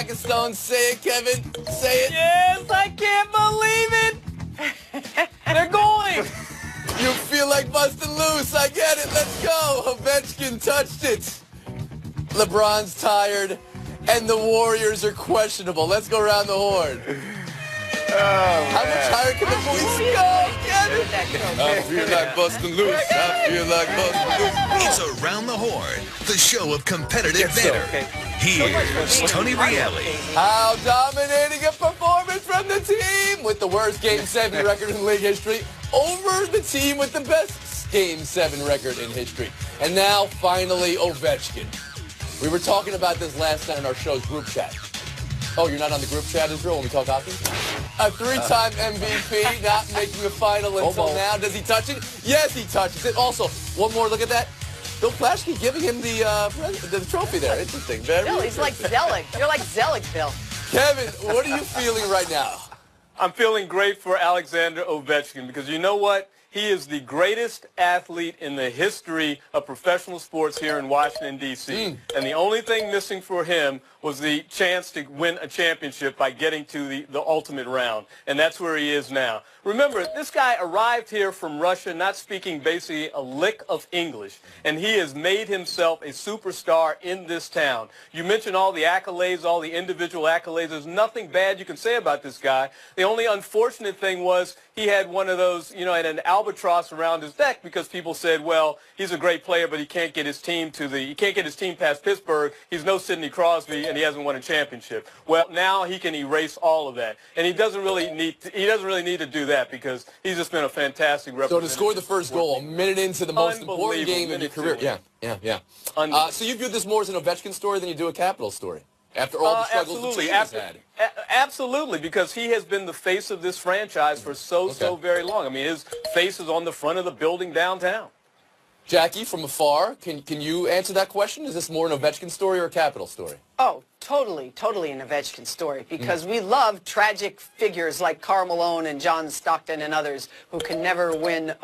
sack of stones. Say it, Kevin. Say it. Yes, I can't believe it. They're going. You feel like busting loose. I get it. Let's go. Ovechkin touched it. LeBron's tired, and the Warriors are questionable. Let's go around the horn. How much higher can the boys go? Kevin? I feel like busting loose. I feel like busting loose. It's Around the Horn, the show of competitive banter. Here's Tony Reale. How dominating a performance from the team with the worst Game 7 record in league history over the team with the best Game 7 record in history. And now, finally, Ovechkin. We were talking about this last night in our show's group chat. Oh, you're not on the group chat, Israel, when we talk hockey? A three-time MVP, not making the final until now. Does he touch it? Yes, he touches it. Also, one more look at that. Bill Plaschke giving him the trophy there. Interesting. Very Bill, he's like Zelig. You're like Zelig, Bill. Kevin, what are you feeling right now? I'm feeling great for Alexander Ovechkin because you know what? He is the greatest athlete in the history of professional sports here in Washington, D.C. And the only thing missing for him was the chance to win a championship by getting to the ultimate round. And that's where he is now. Remember, this guy arrived here from Russia not speaking basically a lick of English. And he has made himself a superstar in this town. You mentioned all the accolades, all the individual accolades. There's nothing bad you can say about this guy. The only unfortunate thing was he had one of those, you know, had an albatross around his neck because people said, well, he's a great player, but he can't get his team past Pittsburgh. He's no Sidney Crosby, and he hasn't won a championship. Well, now he can erase all of that, and he doesn't really need to do that because he's just been a fantastic representative. So to score the first goal a minute into the most important game of your career, yeah. So you view this more as an Ovechkin story than you do a Capitals story? After all the struggles the team has had. Absolutely, because he has been the face of this franchise for so very long. I mean, his face is on the front of the building downtown. Jackie, from afar, can you answer that question? Is this more an Ovechkin story or a Capital story? Oh, totally an Ovechkin story because we love tragic figures like Karl Malone and John Stockton and others who can never win.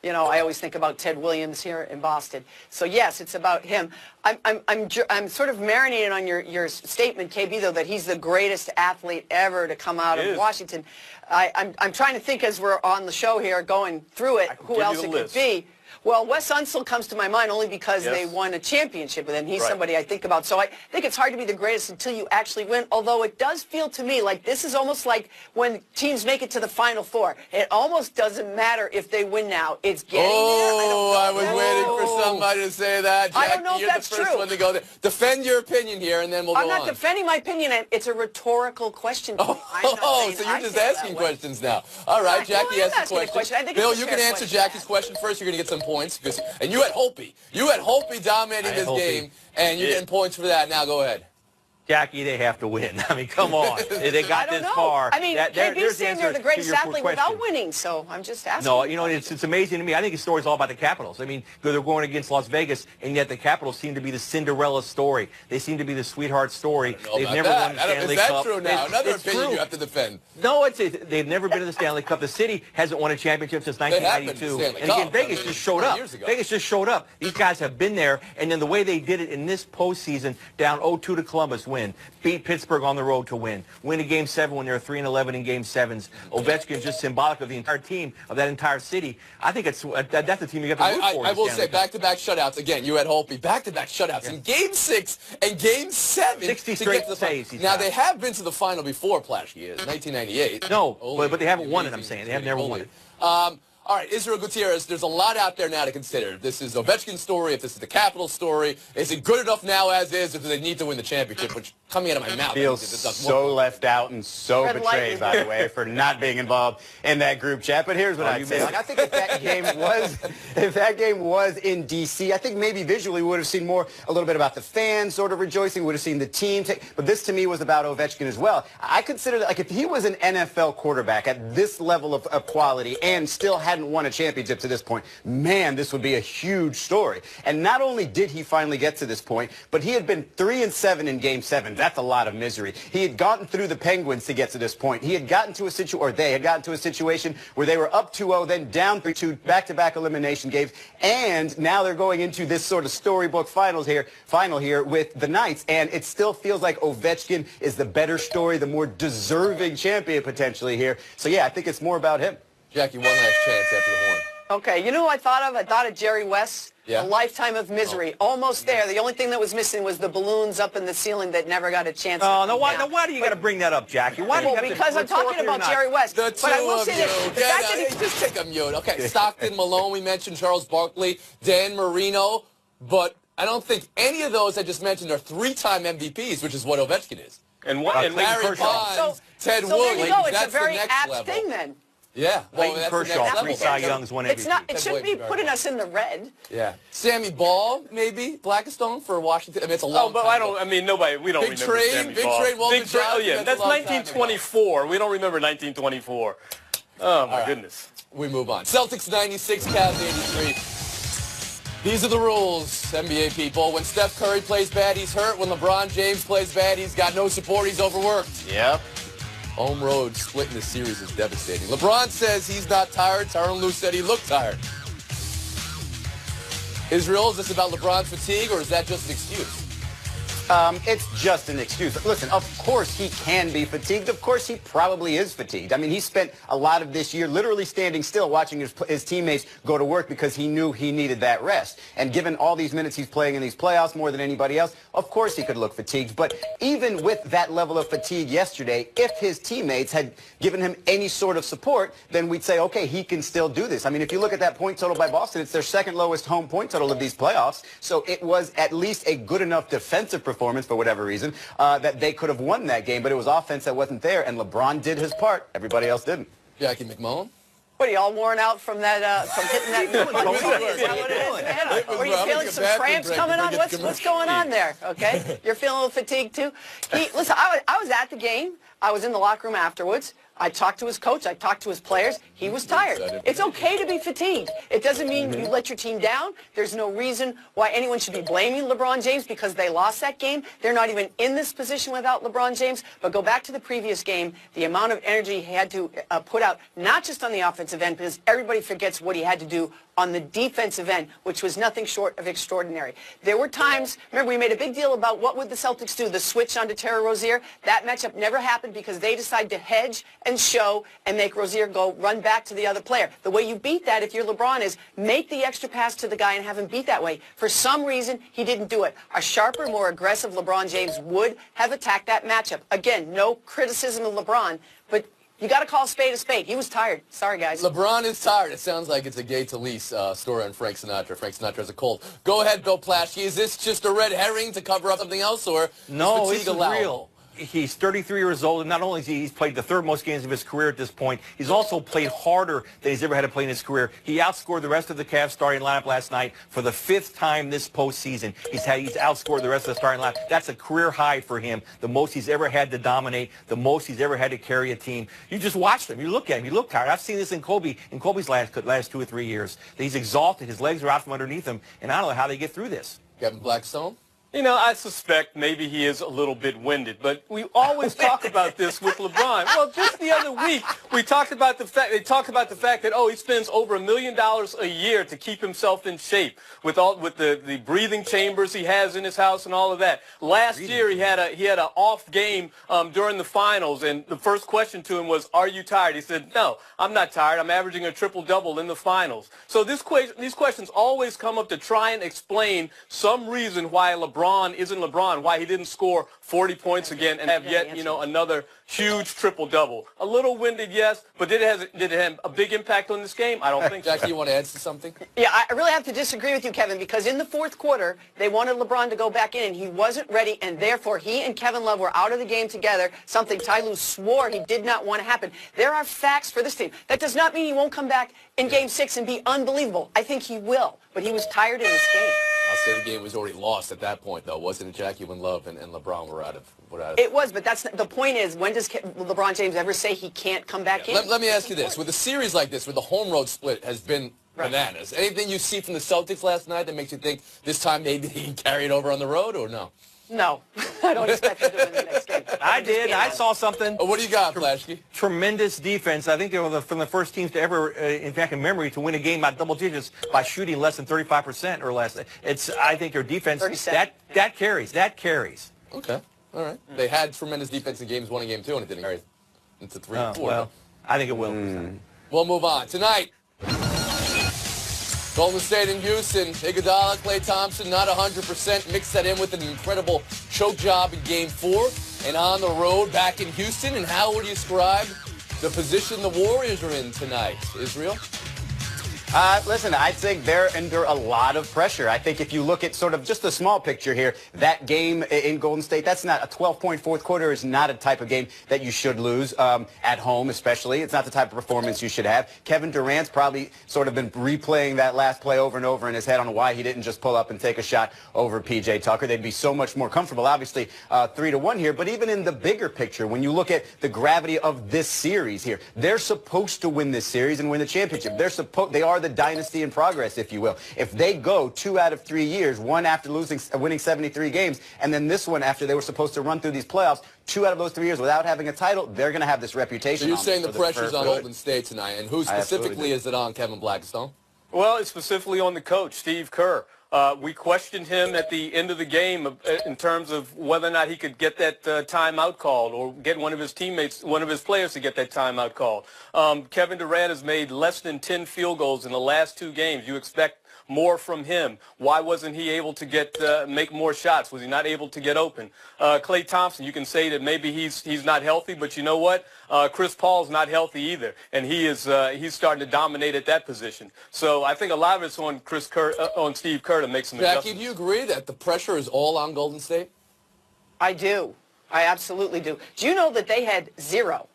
You know, I always think about Ted Williams here in Boston. So yes, it's about him. I'm sort of marinating on your statement, KB, though, that he's the greatest athlete ever to come out of Washington. I'm trying to think as we're on the show here going through it who else it could be. Well, Wes Unseld comes to my mind only because they won a championship, and he's somebody I think about. So I think it's hard to be the greatest until you actually win, although it does feel to me like this is almost like when teams make it to the Final Four. It almost doesn't matter if they win now. It's getting there. I was waiting for somebody to say that. Jackie, I don't know if that's you're the first one to go there. Defend your opinion here, and then we'll go on. I'm not defending my opinion. It's a rhetorical question. So you're just asking questions now. All right, Jackie asked a question. Bill, you can answer Jackie's question first. You're going to get some points. And you had Holtby. You had Holtby dominating this game, and you're getting points for that. Now go ahead. Jackie, they have to win. I mean, come on. They got this far. I mean, KB's saying they're the greatest athlete without winning, so I'm just asking. No, you know, it's amazing to me. I think the story's all about the Capitals. I mean, they're going against Las Vegas, and yet the Capitals seem to be the Cinderella story. They seem to be the sweetheart story. They've never won the Stanley Cup. Is that true now? Another opinion you have to defend. No, they've never been to the Stanley Cup. The city hasn't won a championship since 1992. And again, Vegas just showed up. Vegas just showed up. These guys have been there, and then the way they did it in this postseason, down 0-2 to Columbus, beat Pittsburgh on the road to win a Game 7 when they're 3-11 in Game 7s. Ovechkin is just symbolic of the entire team, of that entire city. I think that's the team you have to root for. I will say back-to-back shutouts. Again, you had Holtby. Back-to-back shutouts in Game 6 and Game 7. 60 straight saves. Now, they have been to the final before, Plaschke, 1998. No, but they haven't won it, I'm saying. They have never won it. All right, Israel Gutierrez, there's a lot out there now to consider. This is Ovechkin's story, if this is the Capitals story. Is it good enough now as is, or do they need to win the championship, which coming out of my mouth feels so left out and so betrayed, by the way, for not being involved in that group chat. But here's what I'd say. Like, I think if that game was in D.C., I think maybe visually we would have seen a little bit about the fans sort of rejoicing. We would have seen the team take. But this, to me, was about Ovechkin as well. I consider that, like, if he was an NFL quarterback at this level of quality and still had hadn't won a championship to this point, man, this would be a huge story. And not only did he finally get to this point, but he had been 3-7 in Game 7. That's a lot of misery. He had gotten through the Penguins to get to this point. He had gotten to a situation, or they had gotten to a situation where they were up 2-0, then down 3-2, back-to-back elimination games, and now they're going into this sort of storybook final here with the Knights, and it still feels like Ovechkin is the better story, the more deserving champion potentially here. So yeah, I think it's more about him. Jackie, one last chance after the horn. Okay, you know who I thought of? I thought of Jerry West. Yeah. A lifetime of misery. Almost there. The only thing that was missing was the balloons up in the ceiling that never got a chance to come down. Why do you got to bring that up, Jackie? Why do you because I'm talking about Jerry West. The but I will say this. Just take a mute. Okay, Stockton, Malone, we mentioned Charles Barkley, Dan Marino, but I don't think any of those I just mentioned are three-time MVPs, which is what Ovechkin is. And Larry Bonds, Ted Williams. There you go. It's that's a very the next apt level. thing then. Yeah. Well, Clayton Kershaw, 3 Cy Youngs, 1 MVP. It's not. It shouldn't be putting us in the red. Yeah. Sammy Ball, maybe Blackstone for Washington. I mean, it's a long. But time. We don't Big remember trade, Sammy big Ball. trade. Walter Big trade. Oh yeah, that's 1924. We don't remember 1924. Oh my goodness. We move on. Celtics 96, Cavs 83. These are the rules, NBA people. When Steph Curry plays bad, he's hurt. When LeBron James plays bad, he's got no support. He's overworked. Yep. Home road split in the series is devastating. LeBron says he's not tired. Tyronn Lue said he looked tired. Israel, is this about LeBron's fatigue, or is that just an excuse? It's just an excuse. Listen, of course he can be fatigued. Of course he probably is fatigued. I mean, he spent a lot of this year literally standing still watching his teammates go to work because he knew he needed that rest. And given all these minutes he's playing in these playoffs more than anybody else, of course he could look fatigued. But even with that level of fatigue yesterday, if his teammates had given him any sort of support, then we'd say, okay, he can still do this. I mean, if you look at that point total by Boston, it's their second lowest home point total of these playoffs. So it was at least a good enough defensive performance for whatever reason, that they could have won that game, but it was offense that wasn't there, and LeBron did his part. Everybody else didn't. Jackie McMullen? What, are you all worn out from that, from hitting that? Is that what it is? Or are you feeling some cramps coming on? What's going on there? Okay, you're feeling a little fatigued too. Listen, I was at the game. I was in the locker room afterwards. I talked to his coach. I talked to his players. He was tired. It's okay to be fatigued. It doesn't mean you let your team down. There's no reason why anyone should be blaming LeBron James because they lost that game. They're not even in this position without LeBron James. But go back to the previous game, the amount of energy he had to put out, not just on the offensive end, because everybody forgets what he had to do on the defensive end, which was nothing short of extraordinary. There were times, remember, we made a big deal about what would the Celtics do, the switch onto Terry Rozier. That matchup never happened because they decided to hedge and show and make Rozier go run back to the other player. The way you beat that, if you're LeBron, is make the extra pass to the guy and have him beat that way. For some reason, he didn't do it. A sharper, more aggressive LeBron James would have attacked that matchup. Again, no criticism of LeBron, but you got to call a spade a spade. He was tired. Sorry, guys. LeBron is tired. It sounds like it's a Gay Talese story on Frank Sinatra. Frank Sinatra has a cold. Go ahead, Bill Plaschke. Is this just a red herring to cover up something else, or no, is it's real? He's 33 years old, and not only has he played the third most games of his career at this point, he's also played harder than he's ever had to play in his career. He outscored the rest of the Cavs starting lineup last night for the 5th time this postseason. He's outscored the rest of the starting lineup. That's a career high for him, the most he's ever had to dominate, the most he's ever had to carry a team. You just watch him. You look at him. You look tired. I've seen this in Kobe's last 2 or 3 years. He's exhausted. His legs are out from underneath him, and I don't know how they get through this. Kevin Blackstone? You know, I suspect maybe he is a little bit winded, but we always talk about this with LeBron. Well, just the other week, they talked about the fact that, oh, he spends over $1 million a year to keep himself in shape with the breathing chambers he has in his house and all of that. Last year, he had an off game during the finals, and the first question to him was, "Are you tired?" He said, "No, I'm not tired. I'm averaging a triple-double in the finals." So these questions always come up to try and explain some reason why LeBron isn't LeBron, why he didn't score 40 points again and have yet, another huge triple-double. A little winded, yes, but did it have a big impact on this game? I don't think so. Jackie, you want to add to something? Yeah, I really have to disagree with you, Kevin, because in the fourth quarter, they wanted LeBron to go back in, and he wasn't ready, and therefore he and Kevin Love were out of the game together, something Ty Lue swore he did not want to happen. There are facts for this team. That does not mean he won't come back in Game 6 and be unbelievable. I think he will, but he was tired in this game. I'll say say the game was already lost at that point, though, wasn't it, Jackie, when Love and LeBron were out of It was, but that's the point is, when does LeBron James ever say he can't come back in? Let me ask you this. With a series like this, where the home-road split has been bananas, anything you see from the Celtics last night that makes you think this time maybe he can carry it over on the road, or no? No. I don't expect him to win the next game. I did. I saw something. Oh, what do you got, Flashkey? Tremendous defense. I think they were from the first teams to ever, in fact, in memory, to win a game by double digits by shooting less than 35% or less. I think their defense, that carries. That carries. Okay. All right. They had tremendous defense in games 1 and game 2, and it didn't carry into 3 and 4. Well, I think it will. We'll move on. Tonight, Golden State and Houston. Iguodala, Klay Thompson, not 100%. Mix that in with an incredible choke job in Game 4. And on the road back in Houston. And how would you describe the position the Warriors are in tonight, Israel? Listen, I think they're under a lot of pressure. I think if you look at sort of just the small picture here, that game in Golden State, that's not a 12-point fourth quarter is not a type of game that you should lose at home, especially. It's not the type of performance you should have. Kevin Durant's probably sort of been replaying that last play over and over in his head on why he didn't just pull up and take a shot over P.J. Tucker. They'd be so much more comfortable, obviously, 3-1 here. But even in the bigger picture, when you look at the gravity of this series here, they're supposed to win this series and win the championship. They are the dynasty in progress, if you will. If they go 2 out of 3 years, one after winning 73 games, and then this one after they were supposed to run through these playoffs, 2 out of those 3 years without having a title, they're going to have this reputation. So you're saying the pressure's on Golden State tonight, and who specifically is it on, Kevin Blackstone? Well, it's specifically on the coach, Steve Kerr. We questioned him at the end of the game in terms of whether or not he could get that timeout called or get one of his teammates, one of his players to get that timeout called. Kevin Durant has made less than 10 field goals in the last 2 games. You expect more from him. Why wasn't he able to make more shots? Was he not able to get open? Klay Thompson, you can say that maybe he's not healthy, but you know what? Chris Paul's not healthy either, and he's starting to dominate at that position. So I think a lot of it's on Steve Kerr to make some adjustments. Jackie, do you agree that the pressure is all on Golden State? I do. I absolutely do. Do you know that they had zero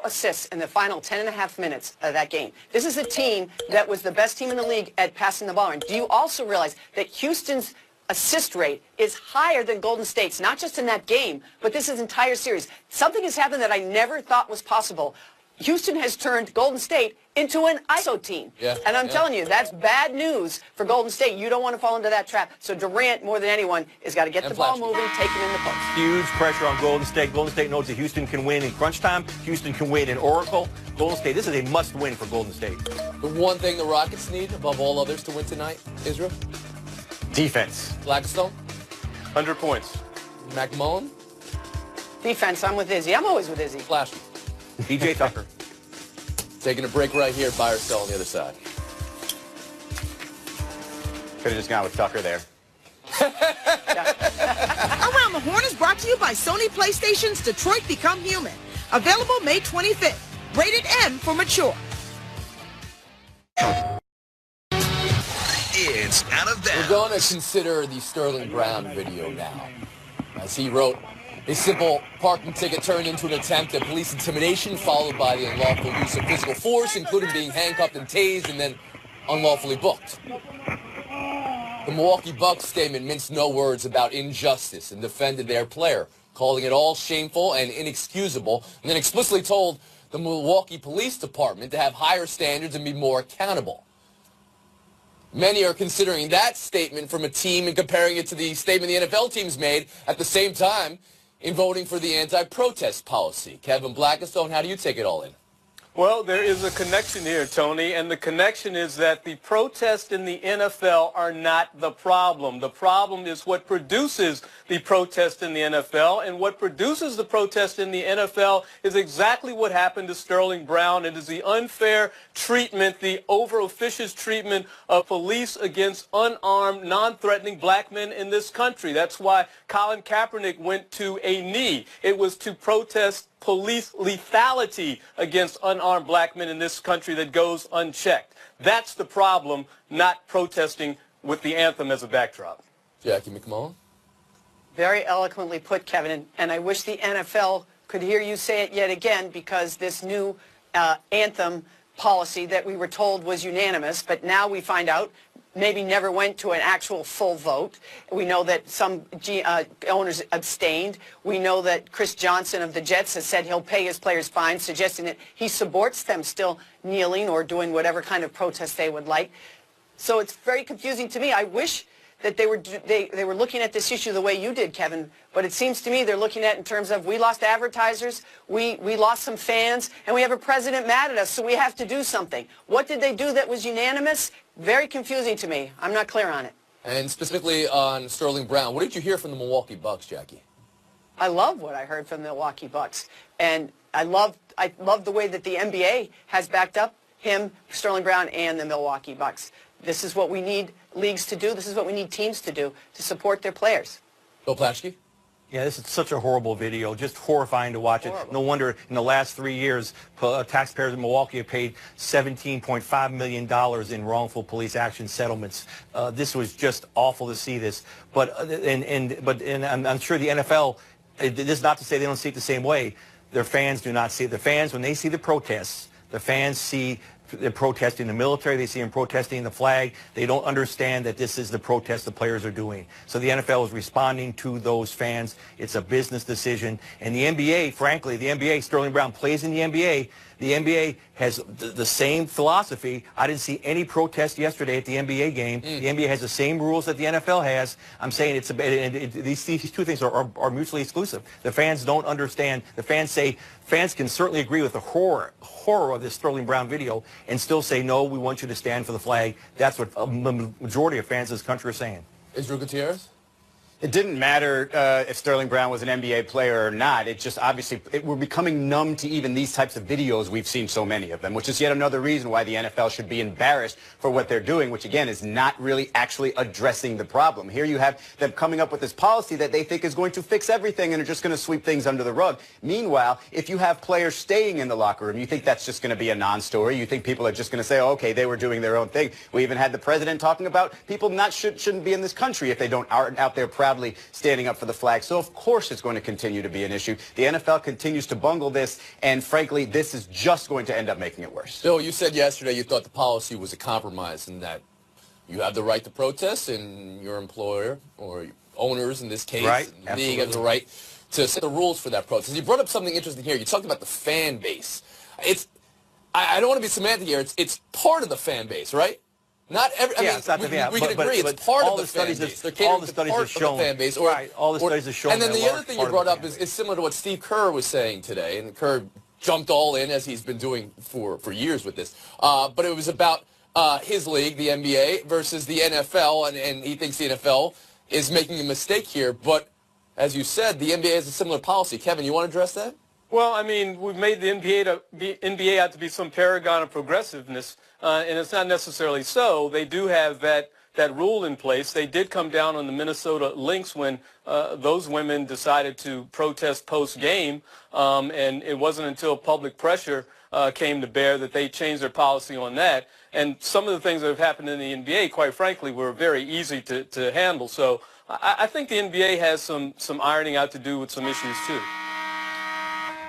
assists in the final 10.5 minutes of that game? This is a team that was the best team in the league at passing the ball. And do you also realize that Houston's assist rate is higher than Golden State's, not just in that game, but this entire series? Something has happened that I never thought was possible. Houston has turned Golden State into an ISO team. Yeah, and I'm telling you, that's bad news for Golden State. You don't want to fall into that trap. So Durant, more than anyone, has got to get the ball moving, take him in the post. Huge pressure on Golden State. Golden State knows that Houston can win in crunch time. Houston can win in Oracle. Golden State, this is a must-win for Golden State. The one thing the Rockets need above all others to win tonight, Israel? Defense. Blackstone? 100 points. McMullen? Defense, I'm with Izzy. I'm always with Izzy. Flash. P.J. Tucker. Taking a break right here. Buy or sell on the other side. Could have just gone with Tucker there. Around the Horn is brought to you by Sony PlayStation's Detroit Become Human. Available May 25th. Rated M for mature. It's out of bounds. We're going to consider the Sterling Brown video now. As he wrote, a simple parking ticket turned into an attempt at police intimidation, followed by the unlawful use of physical force, including being handcuffed and tased and then unlawfully booked. The Milwaukee Bucks statement minced no words about injustice and defended their player, calling it all shameful and inexcusable, and then explicitly told the Milwaukee Police Department to have higher standards and be more accountable. Many are considering that statement from a team and comparing it to the statement the NFL teams made at the same time in voting for the anti-protest policy. Kevin Blackstone, how do you take it all in? Well, there is a connection here, Tony, and the connection is that the protests in the NFL are not the problem. The problem is what produces the protest in the NFL, and what produces the protest in the NFL is exactly what happened to Sterling Brown. It is the unfair treatment, the over-officious treatment of police against unarmed, non-threatening black men in this country. That's why Colin Kaepernick went to a knee. It was to protest police lethality against unarmed black men in this country that goes unchecked. That's the problem, not protesting with the anthem as a backdrop. Jackie McMullen? Very eloquently put, Kevin, and I wish the NFL could hear you say it yet again, because this new anthem policy that we were told was unanimous, but now we find out maybe never went to an actual full vote. We know that some owners abstained. We know that Chris Johnson of the Jets has said he'll pay his players fines, suggesting that he supports them still kneeling or doing whatever kind of protest they would like. So it's very confusing to me. I wish that they were looking at this issue the way you did, Kevin, but it seems to me they're looking at it in terms of we lost advertisers, we lost some fans, and we have a president mad at us, so we have to do something. What did they do that was unanimous? Very confusing to me. I'm not clear on it. And specifically on Sterling Brown, what did you hear from the Milwaukee Bucks, Jackie? I love what I heard from the Milwaukee Bucks, and I love the way that the NBA has backed up him, Sterling Brown, and the Milwaukee Bucks. This is what we need leagues to do. This is what we need teams to do to support their players. Bill Plaschke? Yeah, this is such a horrible video, just horrifying to watch it. No wonder in the last 3 years, taxpayers in Milwaukee have paid $17.5 million in wrongful police action settlements. This was just awful to see this. But I'm sure the NFL, this is not to say they don't see it the same way. Their fans do not see it. The fans, when they see the protests, the fans see they're protesting the military. They see them protesting the flag. They don't understand that this is the protest the players are doing. So the NFL is responding to those fans. It's a business decision. And the NBA, frankly, the NBA, Sterling Brown plays in the NBA. The NBA has the same philosophy. I didn't see any protest yesterday at the NBA game. The NBA has the same rules that the NFL has. I'm saying these two things are mutually exclusive. The fans don't understand. The fans say, fans can certainly agree with the horror of this Sterling Brown video and still say, no, we want you to stand for the flag. That's what a majority of fans in this country are saying. Israel Gutierrez? It didn't matter if Sterling Brown was an NBA player or not. It just obviously, we're becoming numb to even these types of videos. We've seen so many of them, which is yet another reason why the NFL should be embarrassed for what they're doing, which again is not really actually addressing the problem. Here you have them coming up with this policy that they think is going to fix everything and are just going to sweep things under the rug. Meanwhile, if you have players staying in the locker room, you think that's just going to be a non-story. You think people are just going to say, oh, okay, they were doing their own thing. We even had the president talking about people shouldn't aren't be in this country if they aren't out there proudly standing up for the flag. So of course it's going to continue to be an issue. The NFL continues to bungle this, and frankly, this is just going to end up making it worse. Bill, you said yesterday you thought the policy was a compromise and that you have the right to protest and your employer or owners in this case, the league has the right to set the rules for that protest. You brought up something interesting here. You talked about the fan base. I don't want to be semantic here. It's part of the fan base, right? Not every. I mean, it's not we can agree. It's part of the fan base. All the studies have shown. The fan base, All the studies have shown. And then the other thing you brought up is similar to what Steve Kerr was saying today, and Kerr jumped all in as he's been doing for years with this. But it was about his league, the NBA, versus the NFL, and he thinks the NFL is making a mistake here. But as you said, the NBA has a similar policy. Kevin, you want to address that? Well, I mean, we've made the NBA out to be some paragon of progressiveness, and it's not necessarily so. They do have that rule in place. They did come down on the Minnesota Lynx when those women decided to protest post-game, and it wasn't until public pressure came to bear that they changed their policy on that. And some of the things that have happened in the NBA, quite frankly, were very easy to handle. So I think the NBA has some ironing out to do with some issues, too.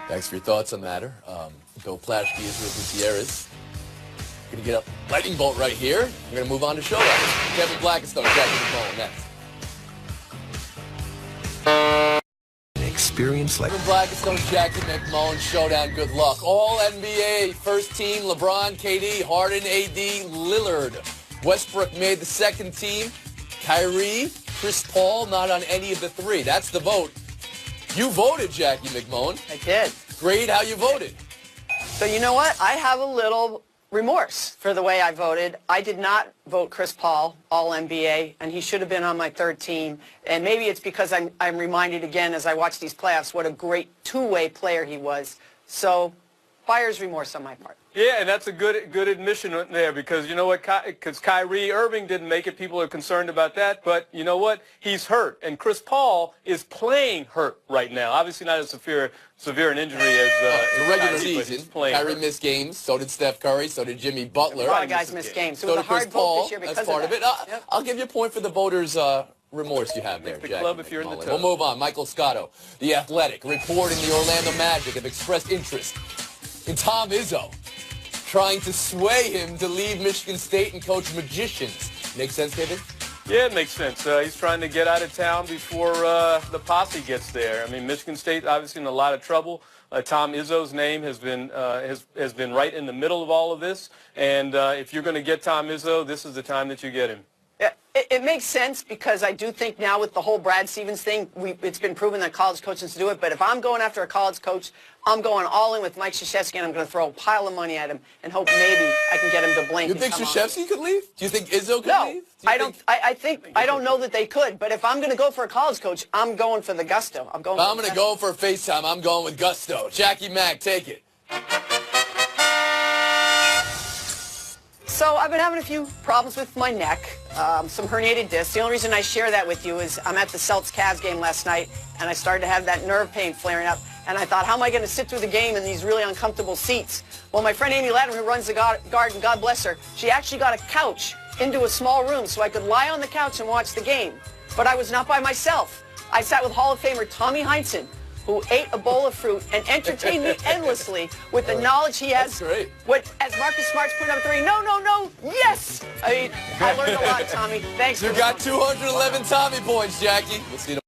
Thanks for your thoughts on the matter. Bill Plaschke, Israel Gutierrez. Going to get a lightning bolt right here. We're going to move on to showdown. Kevin Blackstone, Jackie McMullen next. Experience like Kevin Blackstone, Jackie McMullen, showdown. Good luck. All NBA, first team, LeBron, KD, Harden, AD, Lillard. Westbrook made the second team. Kyrie, Chris Paul, not on any of the three. That's the vote. You voted, Jackie McMullen. I did. Great how you voted. So you know what? I have a little remorse for the way I voted. I did not vote Chris Paul, All-NBA, and he should have been on my third team. And maybe it's because I'm reminded again as I watch these playoffs what a great two-way player he was. So buyer's remorse on my part. Yeah, and that's a good admission there because you know what? Because Kyrie Irving didn't make it. People are concerned about that. But you know what? He's hurt. And Chris Paul is playing hurt right now. Obviously not as severe an injury as the regular season. Kyrie hurt. missed games. So did Steph Curry. So did Jimmy Butler. A lot of guys missed games. It was so a hard vote this year because that's part of that. it. I'll give you a point for the voters' remorse you have there, Make the Jackie club if you're in the McMullen. toe. We'll move on. Michael Scotto, The Athletic, reporting the Orlando Magic have expressed interest in Tom Izzo, trying to sway him to leave Michigan State and coach Magicians. Makes sense, David? Yeah, it makes sense. He's trying to get out of town before the posse gets there. I mean, Michigan State obviously in a lot of trouble. Tom Izzo's name has been right in the middle of all of this. And if you're going to get Tom Izzo, this is the time that you get him. It makes sense because I do think now with the whole Brad Stevens thing, it's been proven that college coaches do it. But if I'm going after a college coach, I'm going all in with Mike Krzyzewski, and I'm going to throw a pile of money at him and hope maybe I can get him to blink. You think Krzyzewski could leave? Do you think Izzo could leave? I don't know that they could. But if I'm going to go for a college coach, I'm going for the gusto. I'm going to go for FaceTime. I'm going with gusto. Jackie Mack, take it. So I've been having a few problems with my neck, some herniated discs. The only reason I share that with you is I'm at the Celtics-Cavs game last night, and I started to have that nerve pain flaring up. And I thought, how am I going to sit through the game in these really uncomfortable seats? Well, my friend Amy Latimer, who runs the Garden, God bless her, she actually got a couch into a small room so I could lie on the couch and watch the game. But I was not by myself. I sat with Hall of Famer Tommy Heinsohn, who ate a bowl of fruit and entertained me endlessly with the knowledge he has. That's great. As Marcus Smart's put up 3, no, yes! I mean, I learned a lot, Tommy. Thanks. You got 211 Tommy points, Jackie. We'll see you tomorrow.